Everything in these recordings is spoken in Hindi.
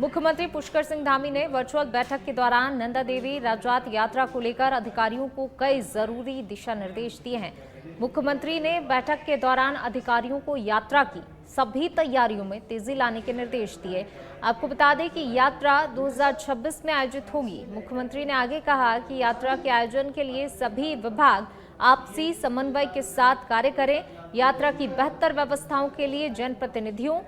मुख्यमंत्री पुष्कर सिंह धामी ने वर्चुअल बैठक के दौरान नंदा देवी राजरात यात्रा को लेकर अधिकारियों को कई जरूरी दिशा निर्देश दिए हैं। मुख्यमंत्री ने बैठक के दौरान अधिकारियों को यात्रा की सभी तैयारियों में तेजी लाने के निर्देश दिए। आपको बता दें कि यात्रा 2026 में आयोजित होगी। मुख्यमंत्री ने आगे कहा कि यात्रा के आयोजन के लिए सभी विभाग आपसी समन्वय के साथ कार्य करें। यात्रा की बेहतर व्यवस्थाओं के लिए जनप्रतिनिधियों,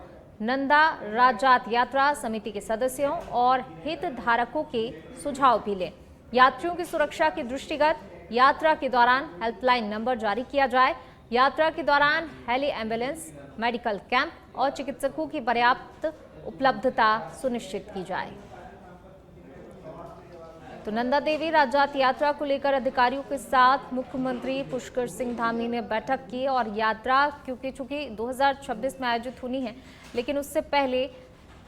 नंदा राजरात यात्रा समिति के सदस्यों और हितधारकों के सुझाव भी लें। यात्रियों की सुरक्षा के दृष्टिगत यात्रा के दौरान हेल्पलाइन नंबर जारी किया जाए। यात्रा के दौरान हेली एम्बुलेंस, मेडिकल कैंप और चिकित्सकों की पर्याप्त उपलब्धता सुनिश्चित की जाए। तो नंदा देवी राजरात यात्रा को लेकर अधिकारियों के साथ मुख्यमंत्री पुष्कर सिंह धामी ने बैठक की और यात्रा चूंकि 2026 में आयोजित होनी है, लेकिन उससे पहले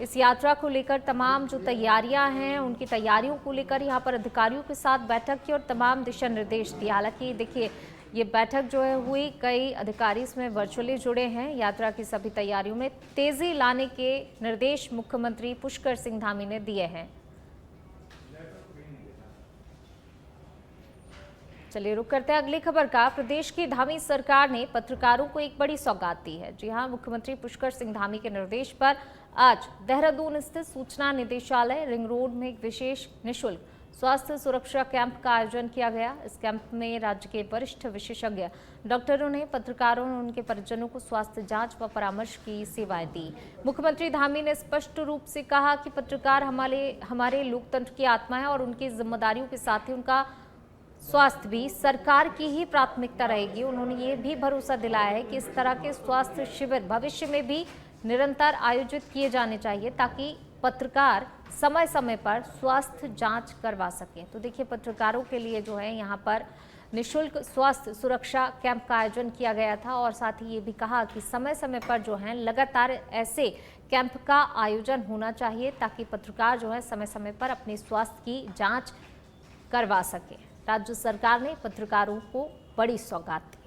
इस यात्रा को लेकर तमाम जो तैयारियां हैं उनकी तैयारियों को लेकर यहां पर अधिकारियों के साथ बैठक की और तमाम दिशा निर्देश दिए। हालांकि देखिए, ये बैठक जो है हुई, कई अधिकारी इसमें वर्चुअली जुड़े हैं। यात्रा की सभी तैयारियों में तेजी लाने के निर्देश मुख्यमंत्री पुष्कर सिंह धामी ने दिए हैं। चलिए रुक करते हैं अगली खबर का। प्रदेश की धामी सरकार ने पत्रकारों को एक बड़ी सौगात दी है। जी हां, मुख्यमंत्री पुष्कर सिंह धामी के निर्देश पर आज देहरादून स्थित सूचना निदेशालय रिंग रोड में एक विशेष निःशुल्क स्वास्थ्य सुरक्षा कैंप का आयोजन किया गया। इस कैंप में राज्य के वरिष्ठ विशेषज्ञ डॉक्टरों ने पत्रकारों और उनके परिजनों को स्वास्थ्य जांच व परामर्श की सेवाएं दी। मुख्यमंत्री धामी ने स्पष्ट रूप से कहा कि पत्रकार हमारे लोकतंत्र की आत्मा है और उनकी जिम्मेदारियों के साथ ही उनका स्वास्थ्य भी सरकार की ही प्राथमिकता रहेगी। उन्होंने ये भी भरोसा दिलाया है कि इस तरह के स्वास्थ्य शिविर भविष्य में भी निरंतर आयोजित किए जाने चाहिए ताकि पत्रकार समय समय पर स्वास्थ्य जांच करवा सकें। तो देखिए, पत्रकारों के लिए जो है यहाँ पर निःशुल्क स्वास्थ्य सुरक्षा कैंप का आयोजन किया गया था और साथ ही ये भी कहा कि समय समय पर जो है लगातार ऐसे कैंप का आयोजन होना चाहिए ताकि पत्रकार जो है समय समय पर अपने स्वास्थ्य की जाँच करवा सकें। राज्य सरकार ने पत्रकारों को बड़ी सौगात दी।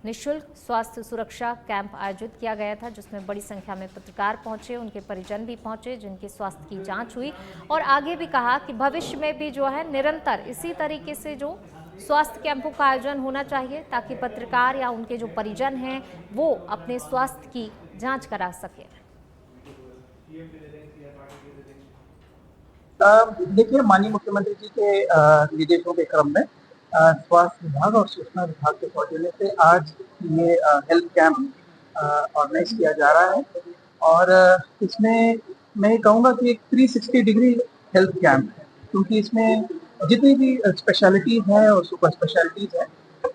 निःशुल्क स्वास्थ्य सुरक्षा कैंप आयोजित किया गया था जिसमें बड़ी संख्या में पत्रकार पहुंचे, उनके परिजन भी पहुंचे जिनके स्वास्थ्य की जांच हुई और आगे भी कहा कि भविष्य में भी जो है निरंतर इसी तरीके से जो स्वास्थ्य कैंपों का आयोजन होना चाहिए ताकि पत्रकार या उनके जो परिजन हैं वो अपने स्वास्थ्य की जाँच करा सकें। देखिए, माननीय मुख्यमंत्री जी के निर्देशों के क्रम में स्वास्थ्य विभाग और सूचना विभाग के सौजन्य से आज ये हेल्थ कैंप ऑर्गेनाइज किया जा रहा है और इसमें मैं ये कहूँगा कि एक 360 डिग्री हेल्थ कैंप है, क्योंकि इसमें जितनी भी स्पेशलिटीज हैं और सुपर स्पेशलिटीज हैं,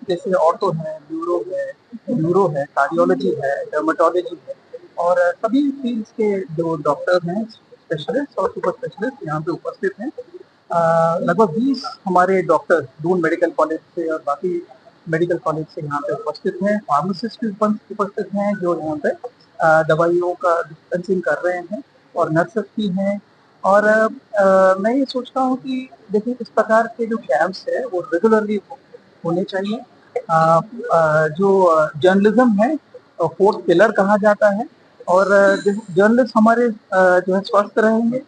जैसे ऑर्थो है, न्यूरो है, कार्डियोलॉजी है, डर्मेटोलॉजी है और सभी फील्ड्स के जो डॉक्टर हैं, स्पेशलिस्ट और सुपर स्पेशलिस्ट यहाँ पे उपस्थित हैं। लगभग 20 हमारे डॉक्टर दून मेडिकल कॉलेज से और बाकी मेडिकल कॉलेज से यहाँ पे उपस्थित हैं। फार्मासिस्ट भी उपस्थित हैं जो यहाँ पे दवाइयों का डिस्पेंसिंग कर रहे हैं और नर्सेस भी हैं। और मैं ये सोचता हूँ कि देखिए, इस प्रकार के जो कैंप्स है वो रेगुलरली होने चाहिए। जो जर्नलिज्म है फोर्थ पिलर कहा जाता है और जर्नलिस्ट हमारे जो है स्वस्थ रहेंगे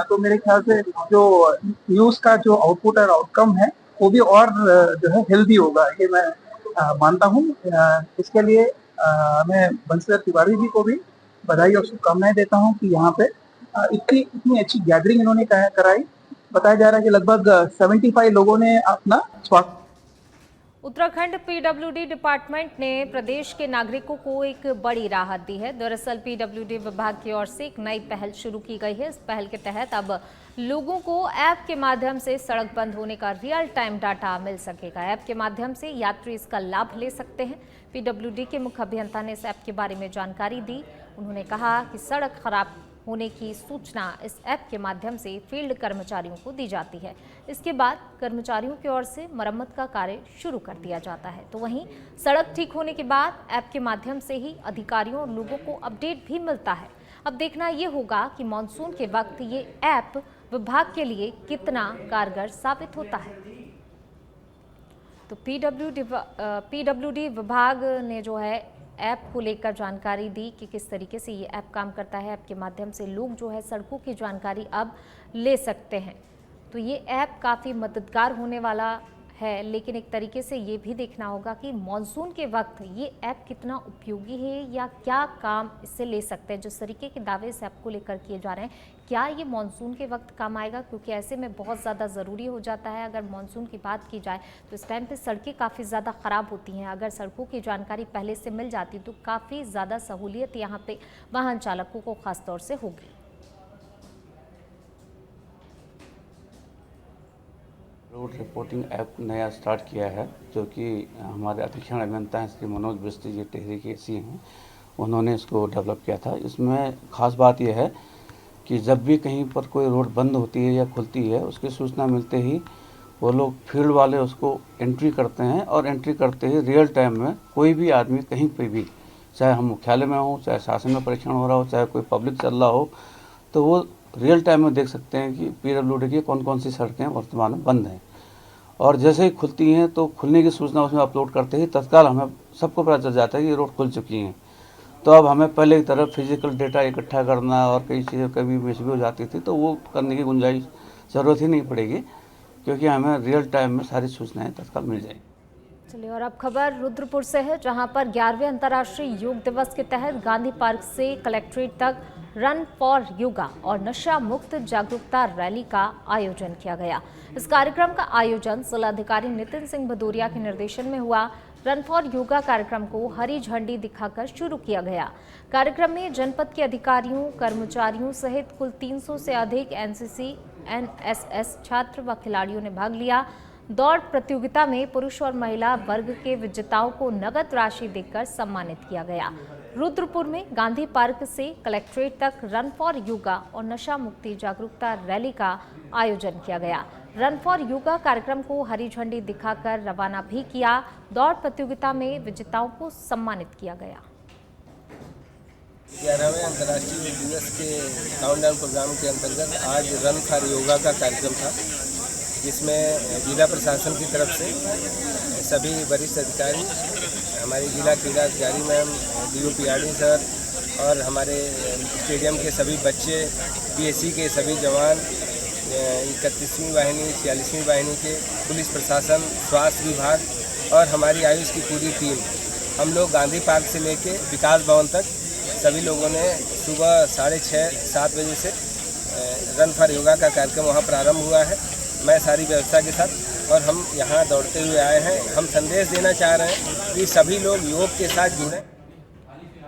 तो मेरे ख्याल से जो न्यूज़ का जो आउटपुट और आउटकम है वो भी और जो है हेल्दी होगा, ये मैं मानता हूँ। इसके लिए मैं बंशीधर तिवारी जी को भी बधाई और शुभकामनाएं देता हूँ कि यहाँ पे इतनी अच्छी गैदरिंग इन्होंने कराई। बताया जा रहा है कि लगभग 75 लोगों ने अपना स्वास्थ्य। उत्तराखंड पीडब्ल्यूडी डिपार्टमेंट ने प्रदेश के नागरिकों को एक बड़ी राहत दी है। दरअसल पीडब्ल्यूडी विभाग की ओर से एक नई पहल शुरू की गई है। इस पहल के तहत अब लोगों को ऐप के माध्यम से सड़क बंद होने का रियल टाइम डाटा मिल सकेगा। ऐप के माध्यम से यात्री इसका लाभ ले सकते हैं। पीडब्ल्यूडी के मुख्य अभियंता ने इस ऐप के बारे में जानकारी दी। उन्होंने कहा कि सड़क खराब होने की सूचना इस ऐप के माध्यम से फील्ड कर्मचारियों को दी जाती है। इसके बाद कर्मचारियों की ओर से मरम्मत का कार्य शुरू कर दिया जाता है। तो वहीं सड़क ठीक होने के बाद ऐप के माध्यम से ही अधिकारियों और लोगों को अपडेट भी मिलता है। अब देखना ये होगा कि मानसून के वक्त ये ऐप विभाग के लिए कितना कारगर साबित होता है। तो पीडब्ल्यूडी विभाग ने जो है ऐप को लेकर जानकारी दी कि किस तरीके से ये ऐप काम करता है। ऐप के माध्यम से लोग जो है सड़कों की जानकारी अब ले सकते हैं। तो ये ऐप काफ़ी मददगार होने वाला है, लेकिन एक तरीके से ये भी देखना होगा कि मॉनसून के वक्त ये ऐप कितना उपयोगी है या क्या काम इससे ले सकते हैं। जिस तरीके के दावे इस ऐप को लेकर किए जा रहे हैं, क्या ये मॉनसून के वक्त काम आएगा? क्योंकि ऐसे में बहुत ज़्यादा ज़रूरी हो जाता है। अगर मॉनसून की बात की जाए तो इस टाइम पे सड़कें काफ़ी ज़्यादा ख़राब होती हैं। अगर सड़कों की जानकारी पहले से मिल जाती तो काफ़ी ज़्यादा सहूलियत यहाँ पे वाहन चालकों को खास तौर से होगी। रोड रिपोर्टिंग ऐप नया स्टार्ट किया है, जो कि हमारे अधीक्षण अभियंता हैं श्री मनोज बिस्ती जी टिहरी के सी हैं, उन्होंने इसको डेवलप किया था। इसमें ख़ास बात यह है कि जब भी कहीं पर कोई रोड बंद होती है या खुलती है, उसकी सूचना मिलते ही वो लोग फील्ड वाले उसको एंट्री करते हैं और एंट्री करते ही रियल टाइम में कोई भी आदमी कहीं पर भी, चाहे हम मुख्यालय में हो, चाहे शासन में परीक्षण हो रहा हो, चाहे कोई पब्लिक चल रहा हो, तो वो रियल टाइम में देख सकते हैं कि PWD की कौन कौन सी सड़कें वर्तमान में बंद हैं। और जैसे ही खुलती हैं तो खुलने की सूचना उसमें अपलोड करते ही तत्काल हमें सबको पता चल जाता है कि ये रोड खुल चुकी हैं। तो अब हमें पहले की तरह फिजिकल डेटा इकट्ठा करना और कई चीज़ें कभी मिस भी हो जाती थी, तो वो करने की गुंजाइश ज़रूरत ही नहीं पड़ेगी, क्योंकि हमें रियल टाइम में सारी सूचनाएँ तत्काल मिल जाएंगी। चलिए, और अब खबर रुद्रपुर से है, जहां पर 11वें अंतर्राष्ट्रीय योग दिवस के तहत गांधी पार्क से कलेक्ट्रेट तक रन फॉर योगा और नशा मुक्त जागरूकता रैली का आयोजन किया गया। इस कार्यक्रम का आयोजन जिलाधिकारी नितिन सिंह भदौरिया के निर्देशन में हुआ। रन फॉर योगा कार्यक्रम को हरी झंडी दिखाकर शुरू किया गया। कार्यक्रम में जनपद के अधिकारियों, कर्मचारियों सहित कुल 300 से अधिक NCC, NSS छात्र व खिलाड़ियों ने भाग लिया। दौड़ प्रतियोगिता में पुरुष और महिला वर्ग के विजेताओं को नगद राशि देकर सम्मानित किया गया। रुद्रपुर में गांधी पार्क से कलेक्ट्रेट तक रन फॉर योगा और नशा मुक्ति जागरूकता रैली का आयोजन किया गया। रन फॉर योगा कार्यक्रम को हरी झंडी दिखाकर रवाना भी किया। दौड़ प्रतियोगिता में विजेताओं को सम्मानित किया गया। 11वें अंतर्राष्ट्रीय योग दिवस के काउंटडाउन प्रोग्राम के अंतर्गत आज रन फॉर योगा का कार्यक्रम था, जिसमें जिला प्रशासन की तरफ से सभी वरिष्ठ अधिकारी, हमारे जिला क्रीड़ा अधिकारी मैम, DOPRD सर और हमारे स्टेडियम के सभी बच्चे, PSC के सभी जवान, 31वीं वाहिनी, 46वीं वाहिनी के पुलिस प्रशासन, स्वास्थ्य विभाग और हमारी आयुष की पूरी टीम, हम लोग गांधी पार्क से लेके विकास भवन तक सभी लोगों ने सुबह 6:30-7 बजे से रन फॉर योगा का कार्यक्रम वहाँ प्रारंभ हुआ है। मैं सारी व्यवस्था के साथ और हम यहाँ दौड़ते हुए आए हैं। हम संदेश देना चाह रहे हैं कि सभी लोग योग के साथ जुड़ें।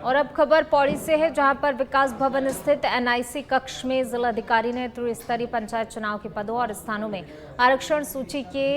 और अब खबर पौड़ी से है, जहां पर विकास भवन स्थित NIC कक्ष में जिलाधिकारी ने त्रिस्तरीय पंचायत चुनाव के पदों और स्थानों में आरक्षण सूची के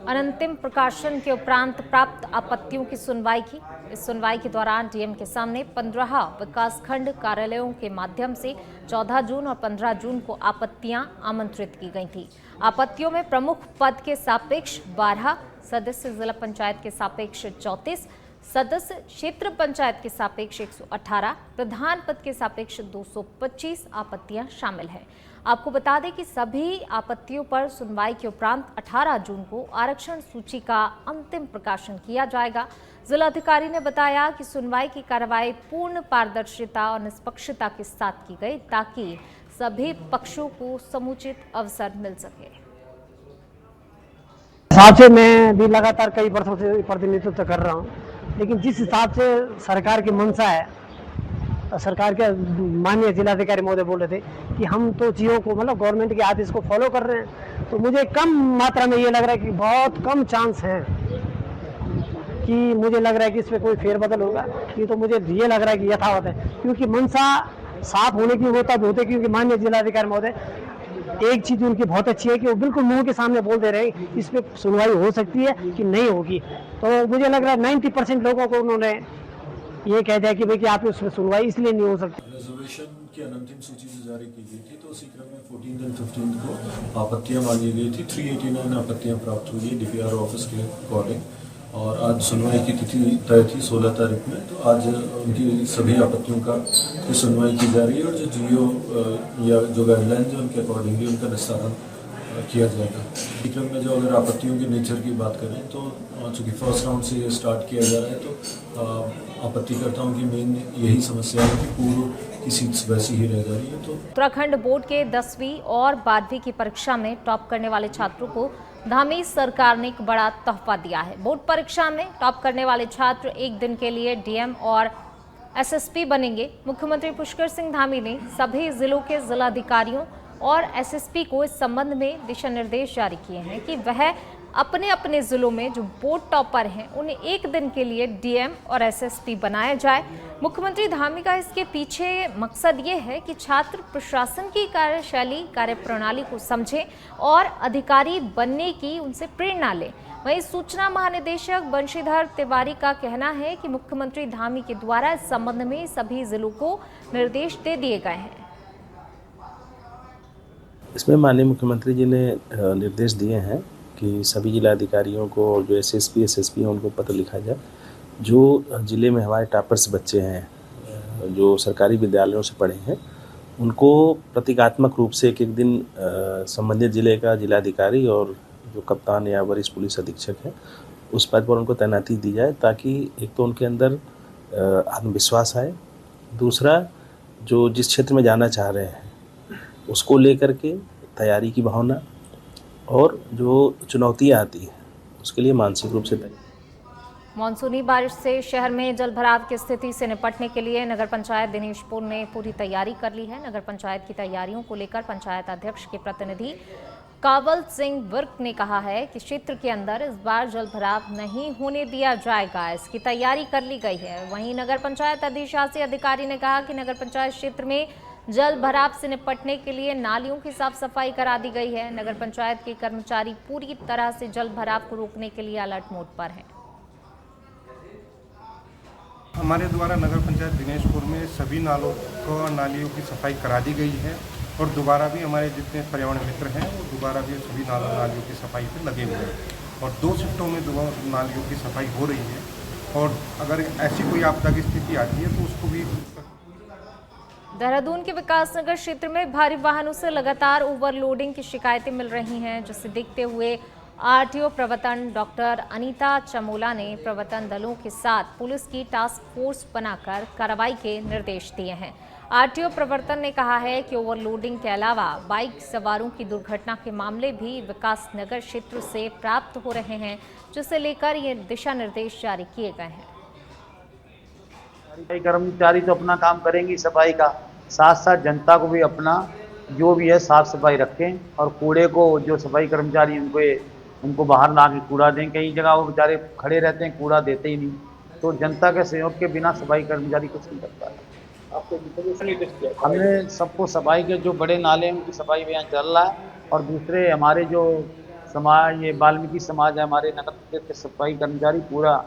अंतिम प्रकाशन के उपरांत प्राप्त आपत्तियों की सुनवाई की। इस सुनवाई के दौरान DM के सामने 15 विकासखंड कार्यालयों के माध्यम से 14 जून और 15 जून को आपत्तियां आमंत्रित की गई थी। आपत्तियों में प्रमुख पद के सापेक्ष 12, सदस्य जिला पंचायत के सापेक्ष 34, सदस्य क्षेत्र पंचायत के सापेक्ष 118, प्रधान पद के सापेक्ष 225 आपत्तियां शामिल हैं। आपको बता दें कि सभी आपत्तियों पर सुनवाई के उपरांत 18 जून को आरक्षण सूची का अंतिम प्रकाशन किया जाएगा। जिलाधिकारी ने बताया कि सुनवाई की कार्रवाई पूर्ण पारदर्शिता और निष्पक्षता के साथ की गई, ताकि सभी पक्षों को समुचित अवसर मिल सके। हिसाब से मैं भी लगातार कई वर्षों से प्रतिनिधित्व कर रहा हूँ, लेकिन जिस हिसाब से सरकार की मंशा है, सरकार के माननीय जिलाधिकारी महोदय बोल रहे थे कि हम तो चीज़ों को मतलब गवर्नमेंट के आदेश को फॉलो कर रहे हैं, तो मुझे कम मात्रा में ये लग रहा है कि बहुत कम चांस है कि मुझे लग रहा है कि इसमें कोई फेरबदल होगा। ये तो मुझे ये लग रहा है कि यथावत है, क्योंकि मंशा साफ होने की वो तब होते, क्योंकि माननीय जिलाधिकारी महोदय एक चीज़ उनकी बहुत अच्छी है कि वो बिल्कुल मुंह के सामने बोल दे रहे हैं इस पर सुनवाई हो सकती है कि नहीं होगी। तो मुझे लग रहा है 90% लोगों को उन्होंने ये कह दिया कि भाई कि आप उसमें सुनवाई इसलिए नहीं हो सकती। रिजर्वेशन की अंतिम सूची से जारी की गई थी, तो उसी क्रम में 14 और 15 को आपत्तियां मांगी गई थी। 389 आपत्तियां प्राप्त हुई DPR ऑफिस के अकॉर्डिंग, और आज सुनवाई की तिथि तय थी 16 तारीख में। तो आज उनकी सभी आपत्तियों का सुनवाई की जा रही है, और जो GO या जो गाइडलाइन है उनके अकॉर्डिंगली उनका निस्तारण किया जाएगा। कार्यक्रम में जो अगर आपत्तियों के नेचर की बात करें तो चूँकि फर्स्ट राउंड से ये स्टार्ट किया जा रहा है तो आपत्तिकर्ताओं की मेन यही समस्या है कि पूर्व की सीट्स वैसी ही रह जा रही है। तो उत्तराखंड बोर्ड के 10वीं और 12वीं की परीक्षा में टॉप करने वाले छात्रों को धामी सरकार ने एक बड़ा तोहफा दिया है। बोर्ड परीक्षा में टॉप करने वाले छात्र एक दिन के लिए डीएम और एसएसपी बनेंगे। मुख्यमंत्री पुष्कर सिंह धामी ने सभी जिलों के जिलाधिकारियों और एसएसपी को इस संबंध में दिशा निर्देश जारी किए हैं कि वह अपने अपने जिलों में जो बोर्ड टॉपर हैं उन्हें एक दिन के लिए डीएम और एसएसपी बनाया जाए। मुख्यमंत्री धामी का इसके पीछे मकसद ये है कि छात्र प्रशासन की कार्यशैली कार्यप्रणाली को समझें और अधिकारी बनने की उनसे प्रेरणा लें। वहीं सूचना महानिदेशक बंशीधर तिवारी का कहना है कि मुख्यमंत्री धामी के द्वारा इस संबंध में सभी जिलों को निर्देश दे दिए गए हैं। इसमें माननीय मुख्यमंत्री जी ने निर्देश दिए हैं कि सभी जिलाधिकारियों को और जो एसएसपी एसएसपी हैं उनको पत्र लिखा जाए। जो ज़िले में हमारे टॉपर्स बच्चे हैं जो सरकारी विद्यालयों से पढ़े हैं उनको प्रतीकात्मक रूप से एक दिन संबंधित ज़िले का जिलाधिकारी और जो कप्तान या वरिष्ठ पुलिस अधीक्षक है उस पद पर उनको तैनाती दी जाए, ताकि एक तो उनके अंदर आत्मविश्वास आए, दूसरा जो जिस क्षेत्र में जाना चाह रहे हैं उसको लेकर के तैयारी की भावना और जो चुनौतियाँ आती हैं उसके लिए मानसिक रूप से तैयार। मानसूनी बारिश से शहर में जल भराव की स्थिति से निपटने के लिए नगर पंचायत दिनेशपुर ने पूरी तैयारी कर ली है। नगर पंचायत की तैयारियों को लेकर पंचायत अध्यक्ष के प्रतिनिधि कावल सिंह विर्क ने कहा है कि क्षेत्र के अंदर इस बार जल भराव नहीं होने दिया जाएगा, इसकी तैयारी कर ली गई है। वहीं नगर पंचायत अधिशासी अधिकारी ने कहा कि नगर पंचायत क्षेत्र में जल भराव से निपटने के लिए नालियों की साफ सफाई करा दी गई है। नगर पंचायत के कर्मचारी पूरी तरह से जल भराव को रोकने के लिए अलर्ट मोड पर हैं। हमारे द्वारा नगर पंचायत दिनेशपुर में सभी नालियों की सफाई करा दी गई है और दोबारा भी हमारे जितने पर्यावरण मित्र हैं वो दोबारा भी सभी नालियों की सफाई पे लगे हुए हैं और 2 शिफ्टों में नालियों की सफाई हो रही है। और अगर ऐसी कोई आपदा की स्थिति आती है तो उसको भी। देहरादून के विकासनगर क्षेत्र में भारी वाहनों से लगातार ओवरलोडिंग की शिकायतें मिल रही हैं, जिसे देखते हुए आरटीओ प्रवर्तन डॉक्टर अनीता चमोला ने प्रवर्तन दलों के साथ पुलिस की टास्क फोर्स बनाकर कार्रवाई के निर्देश दिए हैं। आरटीओ प्रवर्तन ने कहा है कि ओवरलोडिंग के अलावा बाइक सवारों की दुर्घटना के मामले भी विकासनगर क्षेत्र से प्राप्त हो रहे हैं, जिसे लेकर ये दिशा निर्देश जारी किए गए हैं। कर्मचारी तो अपना काम करेंगे सफाई का, साथ साथ जनता को भी अपना जो भी है साफ सफाई रखें और कूड़े को जो सफाई कर्मचारी उनको बाहर ला के कूड़ा दें। कई जगह वो बेचारे खड़े रहते हैं, कूड़ा देते ही नहीं, तो जनता के सहयोग के बिना सफाई कर्मचारी कुछ नहीं करता है। हमने सबको सफाई के जो बड़े नाले हैं उनकी सफाई अभियान चल रहा है और दूसरे हमारे जो समाज ये वाल्मीकि समाज है हमारे नगर के सफाई कर्मचारी पूरा।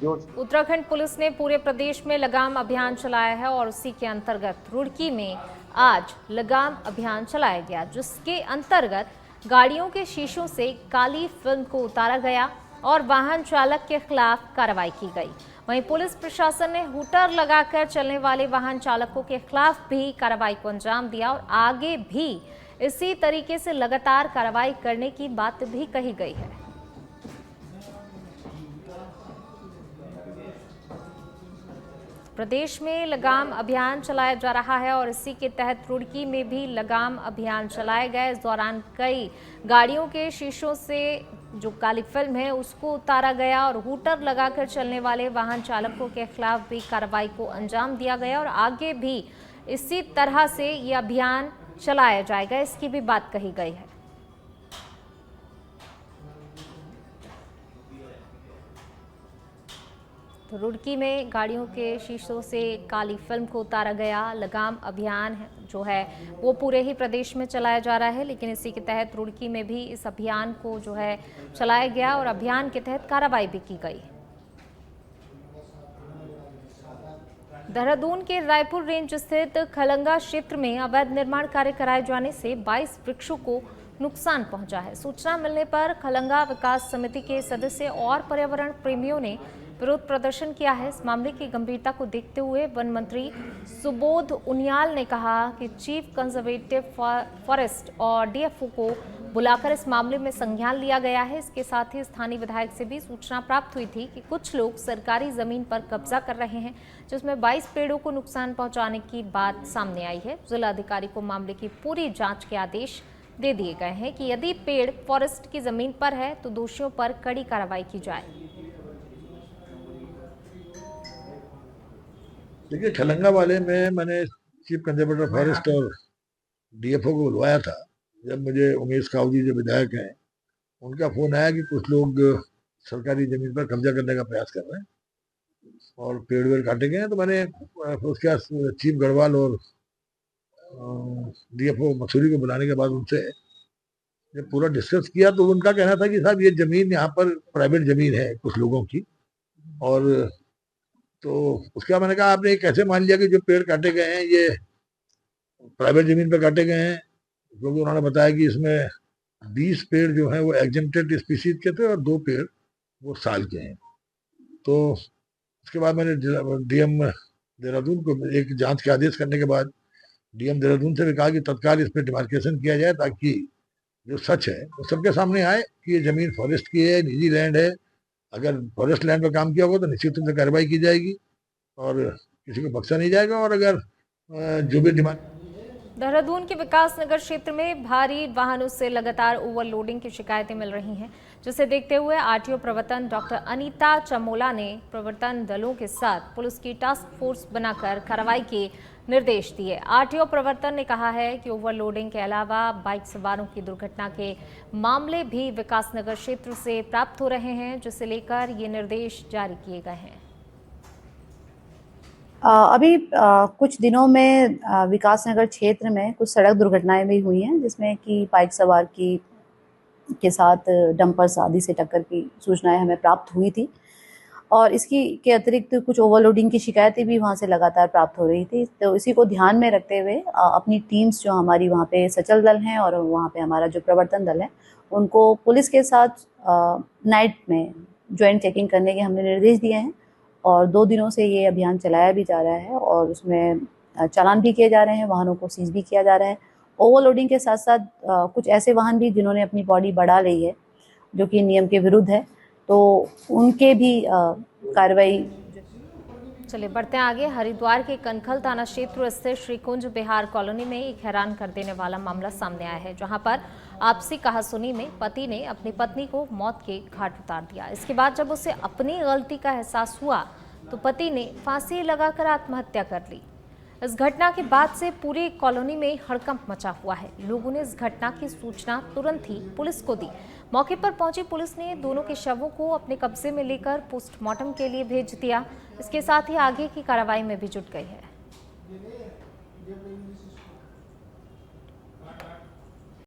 उत्तराखंड पुलिस ने पूरे प्रदेश में लगाम अभियान चलाया है और उसी के अंतर्गत रुड़की में आज लगाम अभियान चलाया गया, जिसके अंतर्गत गाड़ियों के शीशों से काली फिल्म को उतारा गया और वाहन चालक के खिलाफ कार्रवाई की गई। वहीं पुलिस प्रशासन ने हूटर लगाकर चलने वाले वाहन चालकों के खिलाफ भी कार्रवाई को अंजाम दिया और आगे भी इसी तरीके से लगातार कार्रवाई करने की बात भी कही गई है। प्रदेश में लगाम अभियान चलाया जा रहा है और इसी के तहत रुड़की में भी लगाम अभियान चलाया गया। इस दौरान कई गाड़ियों के शीशों से जो काली फिल्म है उसको उतारा गया और हूटर लगाकर चलने वाले वाहन चालकों के खिलाफ भी कार्रवाई को अंजाम दिया गया और आगे भी इसी तरह से ये अभियान चलाया जाएगा, इसकी भी बात कही गई है। तो रुड़की में गाड़ियों के शीशों से काली फिल्म को उतारा गया। लगाम अभियान जो है वो पूरे ही प्रदेश में चलाया जा रहा है, लेकिन इसी के तहत रुड़की में भी इस अभियान को जो है चलाया गया और अभियान के तहत कार्रवाई भी की गई। देहरादून के रायपुर रेंज स्थित खलंगा क्षेत्र में अवैध निर्माण कार्य कराए जाने से 22 वृक्षों को नुकसान पहुंचा है। सूचना मिलने पर खलंगा विकास समिति के सदस्य और पर्यावरण प्रेमियों ने विरोध प्रदर्शन किया है। इस मामले की गंभीरता को देखते हुए वन मंत्री सुबोध उनियाल ने कहा कि चीफ कंजर्वेटिव फॉरेस्ट और डीएफओ को बुलाकर इस मामले में संज्ञान लिया गया है। इसके साथ ही स्थानीय विधायक से भी सूचना प्राप्त हुई थी कि कुछ लोग सरकारी जमीन पर कब्जा कर रहे हैं, जिसमें 22 पेड़ों को नुकसान पहुंचाने की बात सामने आई है। जिलाधिकारी को मामले की पूरी जांच के आदेश दे दिए गए हैं कि यदि पेड़ फॉरेस्ट की जमीन पर है तो दोषियों पर कड़ी कार्रवाई की जाए। देखिए, खलंगा वाले में मैंने चीफ कंजर्वेटर फॉरेस्ट और डीएफओ को बुलवाया था। जब मुझे उमेश कावजी जो विधायक हैं उनका फोन आया कि कुछ लोग सरकारी जमीन पर कब्जा करने का प्रयास कर रहे हैं और पेड़ वेड़ काटे गए हैं, तो मैंने उसके बाद चीफ गढ़वाल और डीएफओ मसूरी को बुलाने के बाद उनसे जब पूरा डिस्कस किया तो उनका कहना था कि साहब ये जमीन यहाँ पर प्राइवेट जमीन है कुछ लोगों की, और तो उसके बाद मैंने कहा आपने कैसे मान लिया कि जो पेड़ काटे गए हैं ये प्राइवेट जमीन पर काटे गए हैं, क्योंकि उन्होंने बताया कि इसमें 20 पेड़ जो हैं वो एग्जेम्प्टेड स्पीसीज के थे और 2 पेड़ वो साल के हैं। तो उसके बाद मैंने डीएम देहरादून को एक जांच के आदेश करने के बाद डीएम देहरादून से भी कहा कि तत्काल इस पर डिमार्केशन किया जाए ताकि जो सच है वो सबके सामने आए कि ये जमीन फॉरेस्ट की है, निजी लैंड है। अगर फॉरेस्ट लैंड पर काम किया होगा तो निश्चित रूप से कार्रवाई की जाएगी और किसी को बख्शा नहीं जाएगा। और अगर जो भी डिमांड देहरादून के विकास नगर क्षेत्र में भारी वाहनों से लगातार ओवरलोडिंग की शिकायतें मिल रही हैं, जिसे देखते हुए आरटीओ प्रवर्तन डॉक्टर अनीता चमोला ने प्रवर्तन दलों के साथ पुलिस की टास्क फोर्स बनाकर कार्रवाई के निर्देश दिए। आरटीओ प्रवर्तन ने कहा है कि ओवरलोडिंग के अलावा बाइक सवारों की दुर्घटना के मामले भी विकास नगर क्षेत्र से प्राप्त हो रहे हैं, जिसे लेकर ये निर्देश जारी किए गए हैं। अभी कुछ दिनों में विकास नगर क्षेत्र में कुछ सड़क दुर्घटनाएं भी हुई हैं, जिसमें कि बाइक सवार के साथ डंपर्स आदि से टक्कर की सूचनाएं हमें प्राप्त हुई थी और इसकी के अतिरिक्त कुछ ओवरलोडिंग की शिकायतें भी वहां से लगातार प्राप्त हो रही थी। तो इसी को ध्यान में रखते हुए अपनी टीम्स जो हमारी वहां पे सचल दल हैं और वहां पे हमारा जो प्रवर्तन दल है उनको पुलिस के साथ नाइट में ज्वाइंट चेकिंग करने के हमने निर्देश दिए हैं और 2 दिनों से ये अभियान चलाया भी जा रहा है और उसमें चालान भी किए जा रहे हैं, वाहनों को सीज भी किया जा रहा है। ओवरलोडिंग के साथ साथ कुछ ऐसे वाहन भी जिन्होंने अपनी बॉडी बढ़ा ली है जो कि नियम के विरुद्ध है, तो उनके भी कार्रवाई। चलिए बढ़ते हैं आगे। हरिद्वार के कनखल थाना क्षेत्र स्थित श्रीकुंज बिहार कॉलोनी में एक हैरान कर देने वाला मामला सामने आया है, जहां पर आपसी कहासुनी में पति ने अपनी पत्नी को मौत के घाट उतार दिया। इसके बाद जब उसे अपनी गलती का एहसास हुआ तो पति ने फांसी लगाकर आत्महत्या कर ली। इस घटना के बाद से पूरी कॉलोनी में हड़कंप मचा हुआ है। लोगों ने इस घटना की सूचना तुरंत ही पुलिस को दी। मौके पर पहुंची पुलिस ने दोनों के शवों को अपने कब्जे में लेकर पोस्टमार्टम के लिए भेज दिया। इसके साथ ही आगे की कार्रवाई में भी जुट गई है।